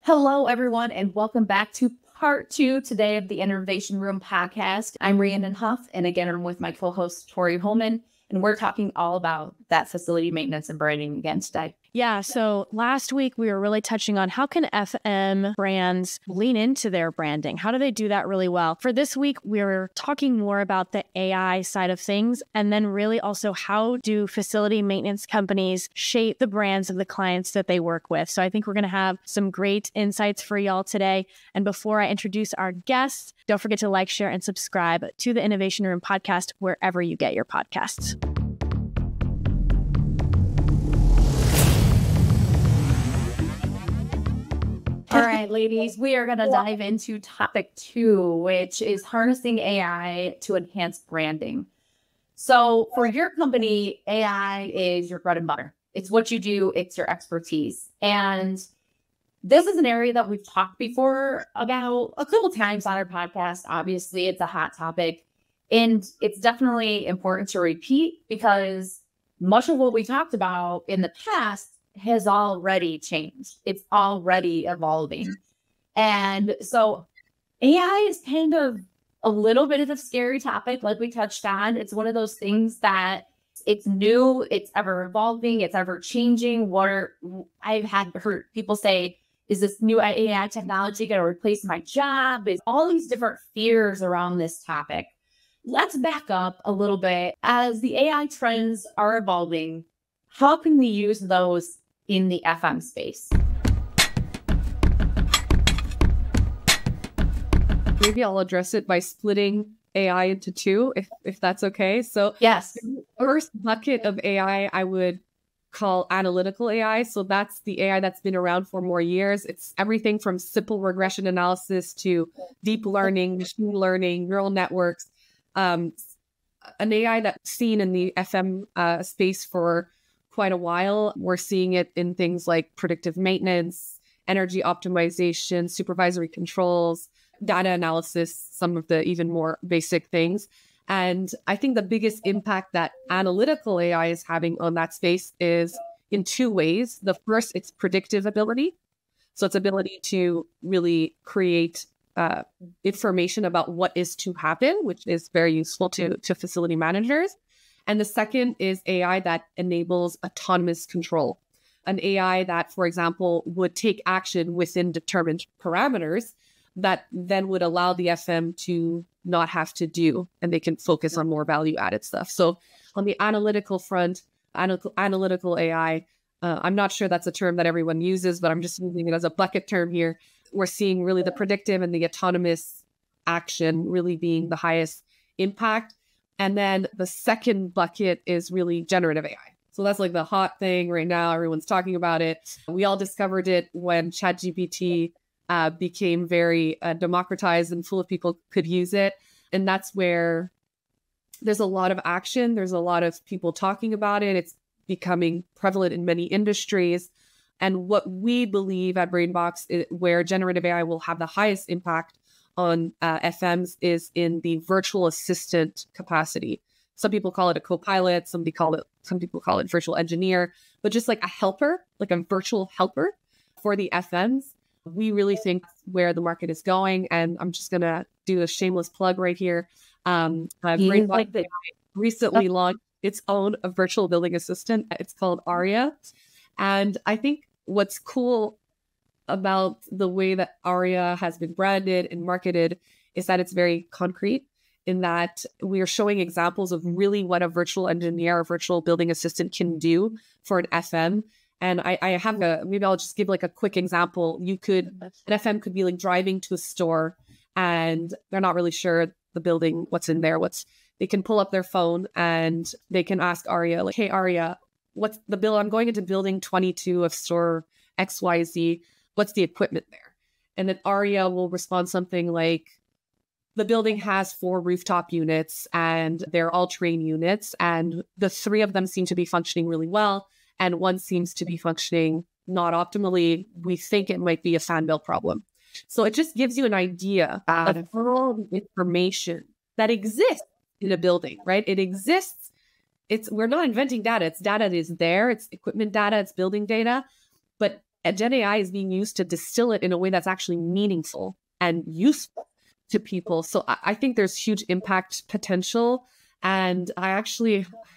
Hello, everyone, and welcome back to part two today of the Innovation Room podcast. I'm Rhianon Huff, and again, I'm with my co-host, Tori Homann, and we're talking all about that facility maintenance and branding again today. Yeah, so last week we were really touching on how can FM brands lean into their branding? How do they do that really well? For this week, we're talking more about the AI side of things, and then really also how do facility maintenance companies shape the brands of the clients that they work with? So I think we're going to have some great insights for y'all today. And before I introduce our guests, don't forget to like, share, and subscribe to the Innovation Room podcast wherever you get your podcasts. All right, ladies, we are going to dive into topic two, which is harnessing AI to enhance branding. So for your company, AI is your bread and butter. It's what you do. It's your expertise. And this is an area that we've talked before about a couple times on our podcast. Obviously, it's a hot topic. And it's definitely important to repeat because much of what we talked about in the past has already changed. It's already evolving. And so AI is kind of a little bit of a scary topic, like we touched on. It's one of those things that it's new, it's ever evolving, it's ever changing. I've had heard people say, is this new AI technology going to replace my job? Is all these different fears around this topic. Let's back up a little bit. As the AI trends are evolving, how can we use those in the FM space? Maybe I'll address it by splitting AI into two, if that's okay. So yes, the first bucket of AI I would call analytical AI. So that's the AI that's been around for more years. It's everything from simple regression analysis to deep learning, machine learning, neural networks. An AI that's seen in the FM space for quite a while. We're seeing it in things like predictive maintenance, energy optimization, supervisory controls, data analysis, some of the even more basic things. And I think the biggest impact that analytical AI is having on that space is in two ways. The first, it's predictive ability. So its ability to really create information about what is to happen, which is very useful to facility managers. And the second is AI that enables autonomous control. An AI that, for example, would take action within determined parameters that then would allow the FM to not have to do, and they can focus on more value-added stuff. So on the analytical front, analytical AI, I'm not sure that's a term that everyone uses, but I'm just using it as a bucket term here. We're seeing really the predictive and the autonomous action really being the highest impact. And then the second bucket is really generative AI. So that's like the hot thing right now. Everyone's talking about it. We all discovered it when ChatGPT became very democratized and full of people could use it. And that's where there's a lot of action. There's a lot of people talking about it. It's becoming prevalent in many industries. And what we believe at BrainBox is where generative AI will have the highest impact on FMs is in the virtual assistant capacity. Some people call it a co-pilot, some people call it virtual engineer, but just like a helper, like a virtual helper for the FMs. We really think where the market is going. And I'm just going to do a shameless plug right here. BrainBox recently launched its own virtual building assistant. It's called Aria. And I think what's cool about the way that Aria has been branded and marketed is that it's very concrete in that we are showing examples of really what a virtual engineer or virtual building assistant can do for an FM. And I have maybe I'll just give like a quick example. An FM could be like driving to a store and they're not really sure the building, what's in there, they can pull up their phone and they can ask Aria, like, hey, Aria, what's the bill? I'm going into building 22 of store XYZ. What's the equipment there? And then Aria will respond something like, the building has 4 rooftop units and they're all train units. And the 3 of them seem to be functioning really well. And 1 seems to be functioning not optimally. We think it might be a fan belt problem. So it just gives you an idea of all the information that exists in a building, right? It exists. We're not inventing data. It's data that is there. It's equipment data. It's building data. But And Gen AI is being used to distill it in a way that's actually meaningful and useful to people. So I think there's huge impact potential. And I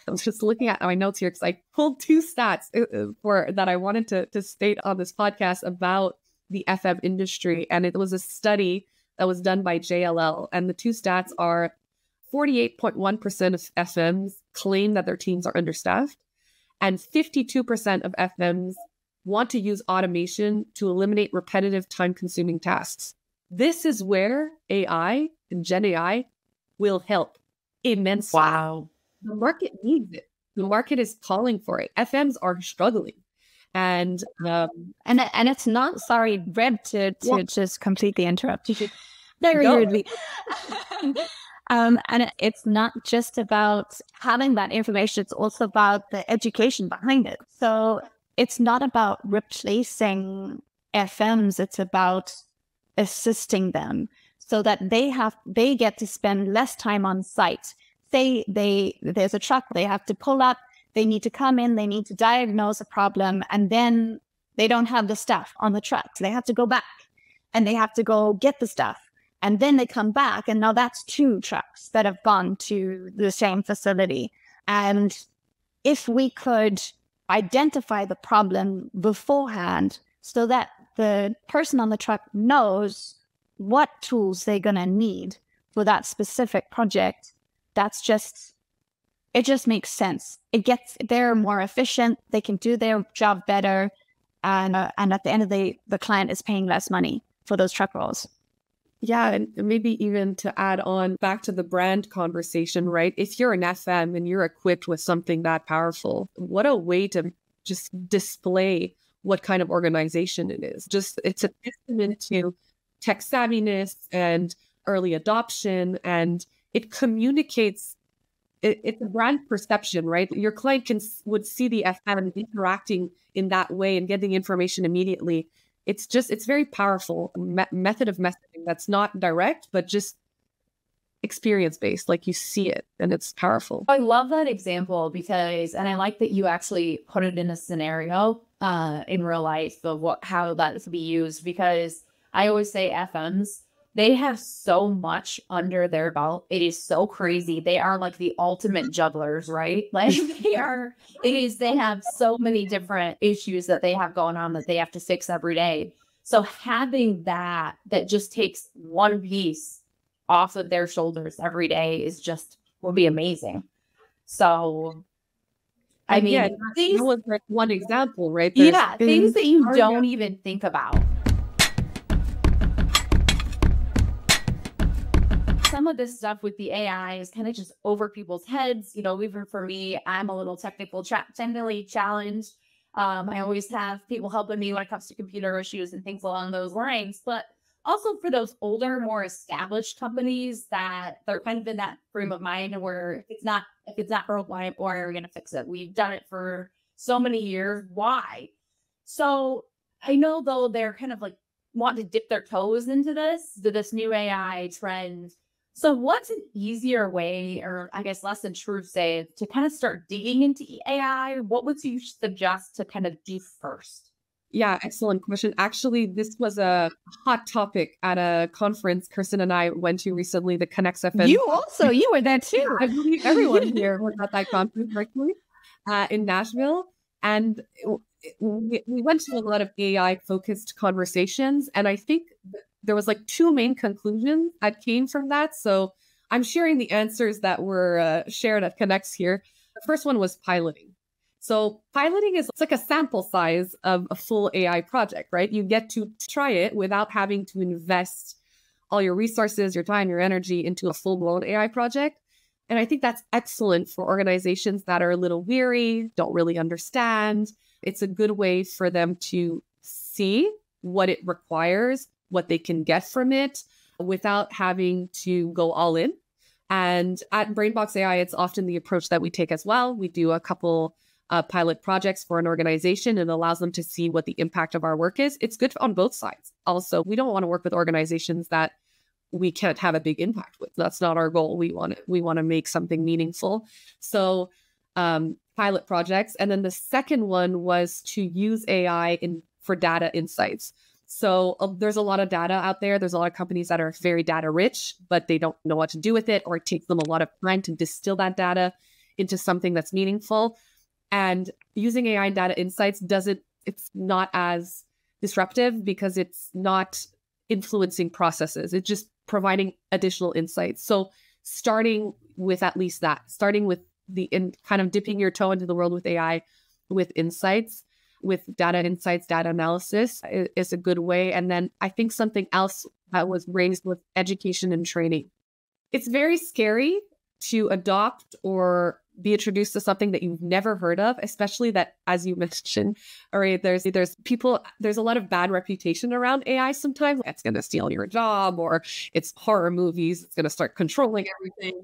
was just looking at my notes here because I pulled two stats that I wanted to state on this podcast about the FM industry. And it was a study that was done by JLL. And the two stats are 48.1% of FMs claim that their teams are understaffed, and 52% of FMs want to use automation to eliminate repetitive, time-consuming tasks. This is where AI and Gen AI will help immensely. Wow. The market needs it. The market is calling for it. FMs are struggling. And it's not, sorry, Reb, to just completely interrupt you very Go. rudely. It's not just about having that information, it's also about the education behind it. So it's not about replacing FMs, it's about assisting them so that they get to spend less time on site. Say there's a truck, they have to pull up, they need to come in, they need to diagnose a problem, and then they don't have the stuff on the truck. So they have to go back and they have to go get the stuff. And then they come back, and now that's 2 trucks that have gone to the same facility. And if we could identify the problem beforehand so that the person on the truck knows what tools they're going to need for that specific project, it just makes sense. They're more efficient, they can do their job better, and at the end of the day, the client is paying less money for those truck rolls. Yeah, and maybe even to add on back to the brand conversation, right? If you're an FM and you're equipped with something that powerful, what a way to just display what kind of organization it is. It's a testament to tech savviness and early adoption, and it communicates. It's a brand perception, right? Your client would see the FM interacting in that way and getting information immediately. It's very powerful method of messaging that's not direct, but just experience-based, like you see it, and it's powerful. I love that example and I like that you actually put it in a scenario in real life of how that could be used, because I always say FMs, they have so much under their belt. It is so crazy. They are like the ultimate jugglers, right? Like they have so many different issues that they have going on that they have to fix every day. So having that just takes one piece off of their shoulders every day will be amazing. So, I mean, that was like one example, right? Things that you don't even think about. Some of this stuff with the AI is kind of just over people's heads. Even for me, I'm a little technically challenged. I always have people helping me when it comes to computer issues and things along those lines. But also for those older, more established companies that they're kind of in that frame of mind where if it's not broke, why are we going to fix it? We've done it for so many years. Why? So I know though they're kind of like wanting to dip their toes into this new AI trend. So what's an easier way, or I guess less than true say, to kind of start digging into AI? What would you suggest to kind of do first? Yeah, excellent question. Actually, this was a hot topic at a conference Kirsten and I went to recently, the Connects FM. You were there too. I believe everyone here was at that conference, actually, in Nashville. And we went to a lot of AI-focused conversations, and I think there was like 2 main conclusions that came from that. So I'm sharing the answers that were shared at Connects here. The first one was piloting. So piloting it's like a sample size of a full AI project, right? You get to try it without having to invest all your resources, your time, your energy into a full-blown AI project. And I think that's excellent for organizations that are a little weary, don't really understand. It's a good way for them to see what it requires, what they can get from it without having to go all in. And at Brainbox AI, it's often the approach that we take as well. We do a couple pilot projects for an organization and allows them to see what the impact of our work is. It's good on both sides. Also, we don't want to work with organizations that we can't have a big impact with. That's not our goal. We want to make something meaningful. So pilot projects. And then the second one was to use AI for data insights. So there's a lot of data out there. There's a lot of companies that are very data rich, but they don't know what to do with it, or it takes them a lot of time to distill that data into something that's meaningful. And using AI and data insights it's not as disruptive because it's not influencing processes. It's just providing additional insights. So starting with at least that, starting with kind of dipping your toe into the world with AI, with insights, with data insights, data analysis is a good way. And then I think something else that was raised with education and training. It's very scary to adopt or be introduced to something that you've never heard of, especially that, as you mentioned, all right, there's a lot of bad reputation around AI sometimes. It's going to steal your job, or it's horror movies. It's going to start controlling everything.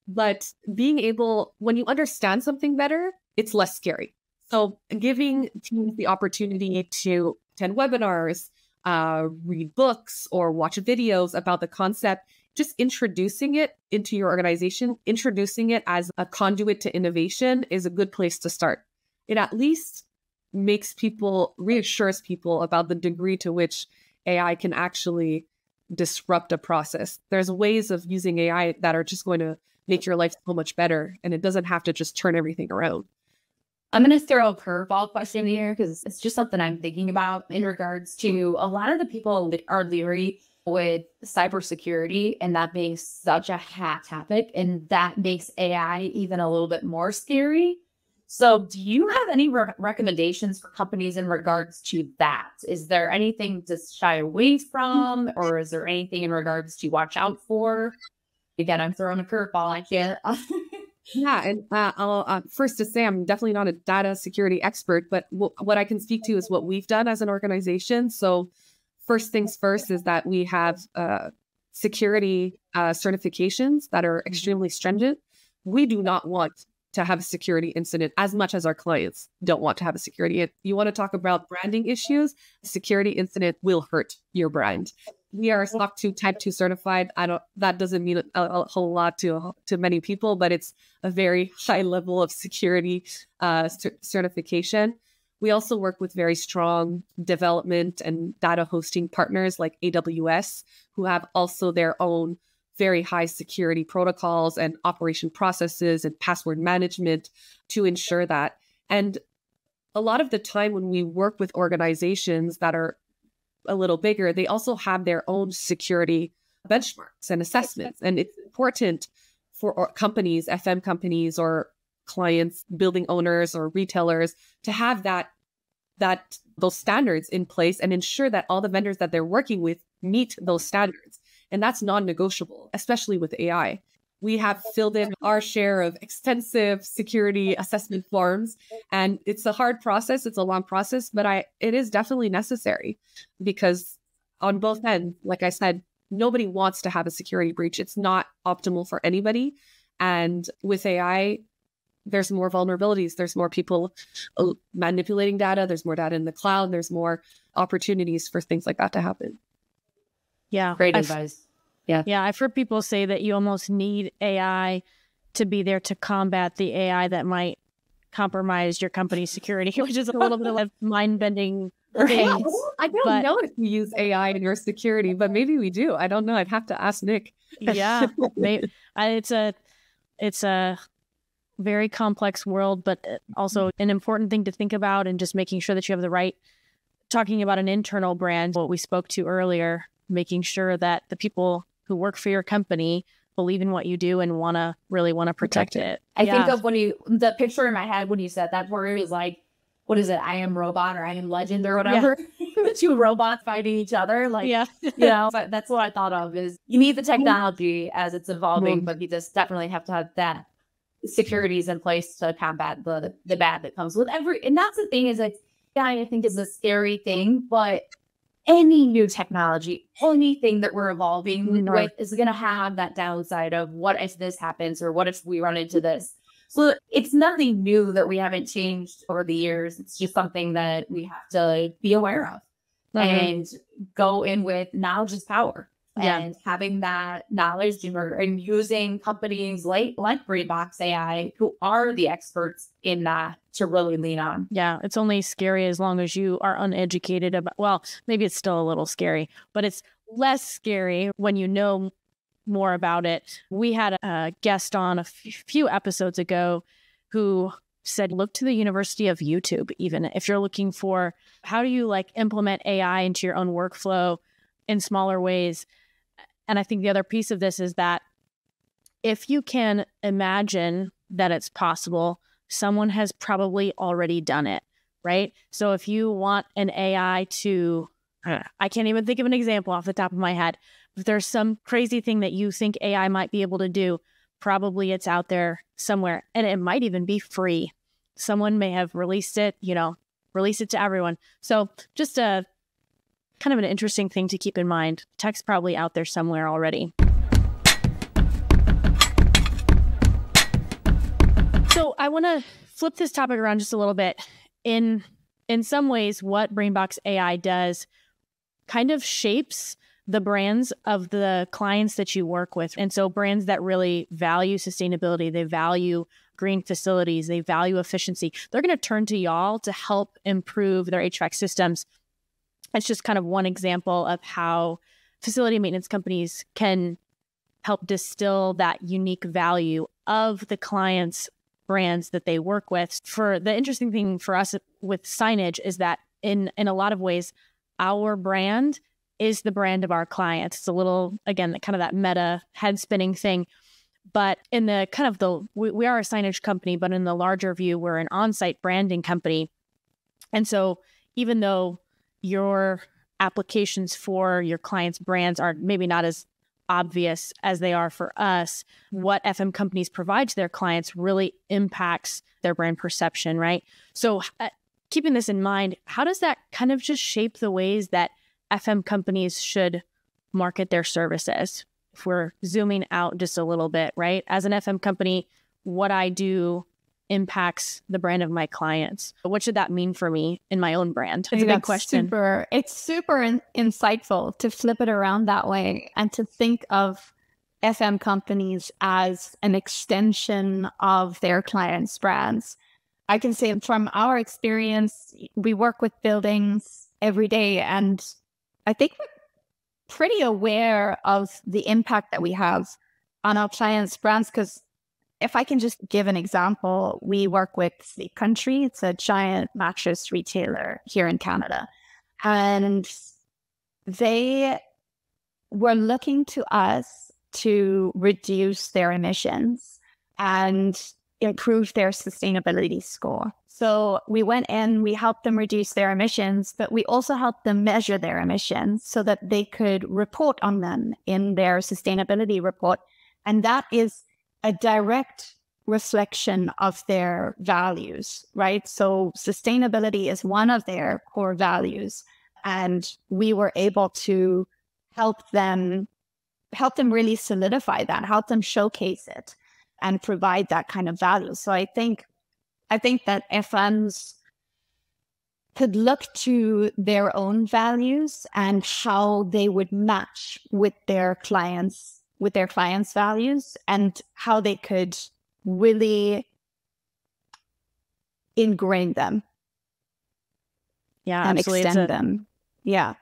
But being able, when you understand something better, it's less scary. So giving teams the opportunity to attend webinars, read books, or watch videos about the concept, just introducing it into your organization, introducing it as a conduit to innovation is a good place to start. It at least reassures people about the degree to which AI can actually disrupt a process. There's ways of using AI that are just going to make your life so much better, and it doesn't have to just turn everything around. I'm going to throw a curveball question here because it's just something I'm thinking about in regards to a lot of the people that are leery with cybersecurity, and that being such a hot topic, and that makes AI even a little bit more scary. So do you have any recommendations for companies in regards to that? Is there anything to shy away from, or is there anything in regards to watch out for? Again, I'm throwing a curveball at you. Yeah, and I'll first to say I'm definitely not a data security expert, but what I can speak to is what we've done as an organization. So first things first is that we have security certifications that are extremely stringent. We do not want to have a security incident as much as our clients don't want to have a security. You want to talk about branding issues, a security incident will hurt your brand. We are SOC 2 Type 2 certified. That doesn't mean a whole lot to many people, but it's a very high level of security certification. We also work with very strong development and data hosting partners like AWS, who have also their own very high security protocols and operation processes and password management to ensure that. And a lot of the time when we work with organizations that are a little bigger, they also have their own security benchmarks and assessments. And it's important for companies, FM companies or clients, building owners or retailers to have those standards in place and ensure that all the vendors that they're working with meet those standards. And that's non-negotiable, especially with AI. We have filled in our share of extensive security assessment forms, and it's a hard process. It's a long process, but it is definitely necessary because on both ends, like I said, nobody wants to have a security breach. It's not optimal for anybody. And with AI, there's more vulnerabilities. There's more people manipulating data. There's more data in the cloud. There's more opportunities for things like that to happen. Yeah. Great advice. Yeah, I've heard people say that you almost need AI to be there to combat the AI that might compromise your company's security, which is a little bit of a mind-bending thing. I don't know if we use AI in your security, but maybe we do. I don't know. I'd have to ask Nick. Yeah, it's a very complex world, but also an important thing to think about, and just making sure that you have the right, talking about an internal brand, what we spoke to earlier, making sure that the people who work for your company believe in what you do and really want to protect it. I think of the picture in my head when you said that, where it was like, what is it? I am robot or I am legend or whatever. The two robots fighting each other. Like, but that's what I thought of is you need the technology as it's evolving, but you just definitely have to have that securities in place to combat the bad that comes with and that's the thing is like, I think is a scary thing, but any new technology, anything that we're evolving with is going to have that downside of what if this happens or what if we run into this. So it's nothing new that we haven't changed over the years. It's just something that we have to be aware of and go in with knowledge is power. and having that knowledge and using companies like Brainbox AI, who are the experts in that, to really lean on. Yeah, it's only scary as long as you are uneducated about, well, maybe it's still a little scary, but it's less scary when you know more about it. We had a guest on a few episodes ago who said, look to the University of YouTube, even if you're looking for how do you like implement AI into your own workflow in smaller ways. And I think the other piece of this is that if you can imagine that it's possible, someone has probably already done it, right? So if you want an AI to, I can't even think of an example off the top of my head. If there's some crazy thing that you think AI might be able to do, probably it's out there somewhere, and it might even be free. Someone may have released it, release it to everyone. So just a kind of an interesting thing to keep in mind. Tech's probably out there somewhere already. So I want to flip this topic around just a little bit. In some ways, what Brainbox AI does kind of shapes the brands of the clients that you work with. And so brands that really value sustainability, they value green facilities, they value efficiency, they're going to turn to y'all to help improve their HVAC systems. It's just kind of one example of how facility maintenance companies can help distill that unique value of the clients' brands that they work with. For the interesting thing for us with signage is that in a lot of ways, our brand is the brand of our clients. It's a little, again, kind of that meta head spinning thing. But in the kind of we are a signage company, but in the larger view, we're an on-site branding company. And so even though your applications for your clients' brands are maybe not as obvious as they are for us, what FM companies provide to their clients really impacts their brand perception, right? So keeping this in mind, how does that kind of just shape the ways that FM companies should market their services? If we're zooming out just a little bit, right? As an FM company, what I do impacts the brand of my clients. What should that mean for me in my own brand? It's a big question. It's super insightful to flip it around that way and to think of FM companies as an extension of their clients' brands. I can say from our experience, we work with buildings every day, and I think we're pretty aware of the impact that we have on our clients' brands. Because if I can just give an example, we work with Sleep Country. It's a giant mattress retailer here in Canada. And they were looking to us to reduce their emissions and improve their sustainability score. So we went in, we helped them reduce their emissions, but we also helped them measure their emissions so that they could report on them in their sustainability report. And that is a direct reflection of their values, right? So sustainability is one of their core values. And we were able to help them really solidify that, help them showcase it and provide that kind of value. So I think that FMs could look to their own values and how they would match with their clients' values, and how they could really ingrain them. Yeah, and absolutely. extend them. Yeah.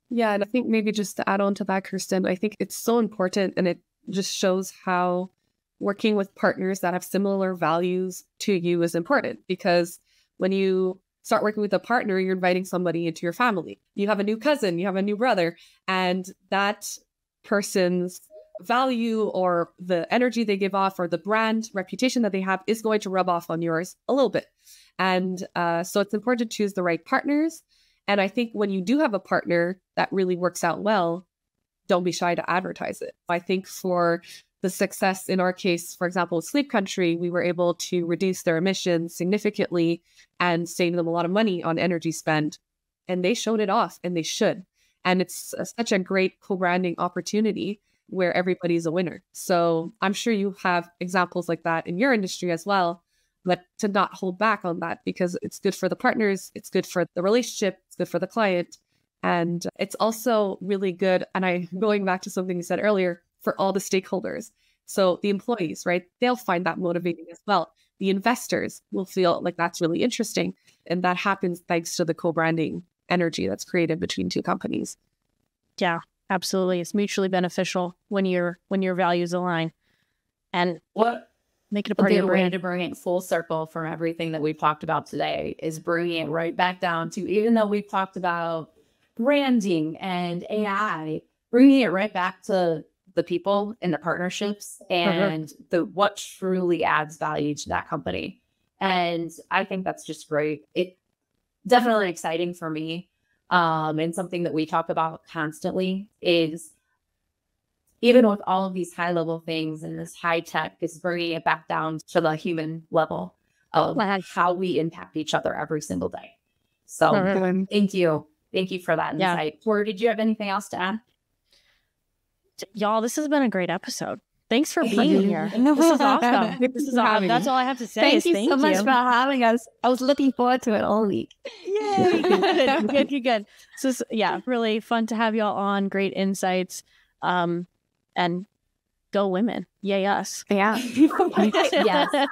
Yeah, and I think maybe just to add on to that, Kirsten, I think it's so important, and it just shows how working with partners that have similar values to you is important. Because when you start working with a partner, you're inviting somebody into your family. You have a new cousin, you have a new brother, and that person's value or the energy they give off or the brand reputation that they have is going to rub off on yours a little bit. And so it's important to choose the right partners. And I think when you do have a partner that really works out well, don't be shy to advertise it. I think for the success in our case, for example, with Sleep Country, we were able to reduce their emissions significantly and save them a lot of money on energy spend. And they showed it off, and they should. And it's such a great co-branding opportunity where everybody's a winner. So I'm sure you have examples like that in your industry as well, but to not hold back on that, because it's good for the partners, it's good for the relationship, it's good for the client, And it's also really good. And going back to something you said earlier, for all the stakeholders. So the employees, right? They'll find that motivating as well. The investors will feel like that's really interesting. And that happens thanks to the co-branding energy that's created between two companies. Yeah, absolutely. It's mutually beneficial when your values align. And make it a part of your way brand. to bring it full circle from everything that we've talked about today is bringing it right back down to, even though we've talked about branding and AI, bringing it right back to the people and the partnerships and what truly adds value to that company. And I think that's just great. It definitely exciting for me. And something that we talk about constantly is, even with all of these high level things and this high tech, is bringing it back down to the human level of how we impact each other every single day. So thank you. Thank you for that insight. Tori, did you have anything else to add? Y'all, this has been a great episode. Thanks for being here. This is awesome. This is awesome. That's all I have to say. Thank you so much for having us. I was looking forward to it all week. Yay. Good. So yeah, really fun to have y'all on. Great insights. And go women. Yay us. Yeah. Yes.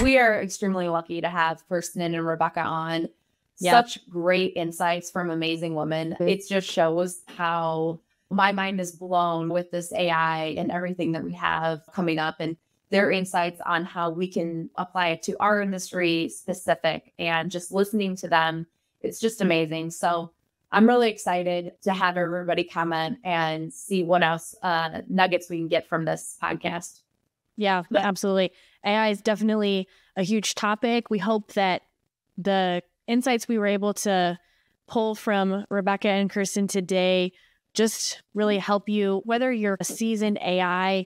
We are extremely lucky to have Kirsten and Rebecca on. Such great insights from amazing women. It just shows how my mind is blown with this AI and everything that we have coming up, and their insights on how we can apply it to our industry specific, and just listening to them, it's just amazing. So I'm really excited to have everybody comment and see what else nuggets we can get from this podcast. Yeah, absolutely. AI is definitely a huge topic. We hope that the insights we were able to pull from Rebecca and Kirsten today just really help you, whether you're a seasoned AI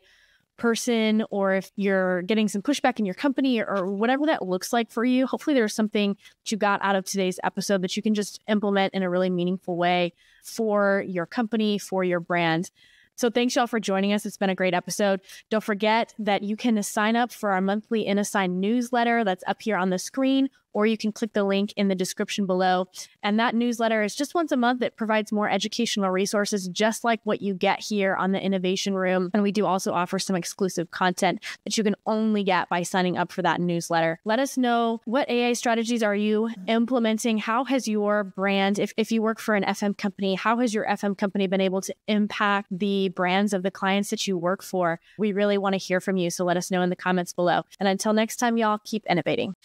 person or if you're getting some pushback in your company or whatever that looks like for you. Hopefully there's something that you got out of today's episode that you can just implement in a really meaningful way for your company, for your brand. So thanks y'all for joining us. It's been a great episode. Don't forget that you can sign up for our monthly InAssign newsletter that's up here on the screen, or you can click the link in the description below. And that newsletter is just once a month. It provides more educational resources, just like what you get here on the Innovation Room. And we do also offer some exclusive content that you can only get by signing up for that newsletter. Let us know, what AI strategies are you implementing? How has your brand, if you work for an FM company, how has your FM company been able to impact the brands of the clients that you work for? We really want to hear from you. So let us know in the comments below. And until next time, y'all, keep innovating.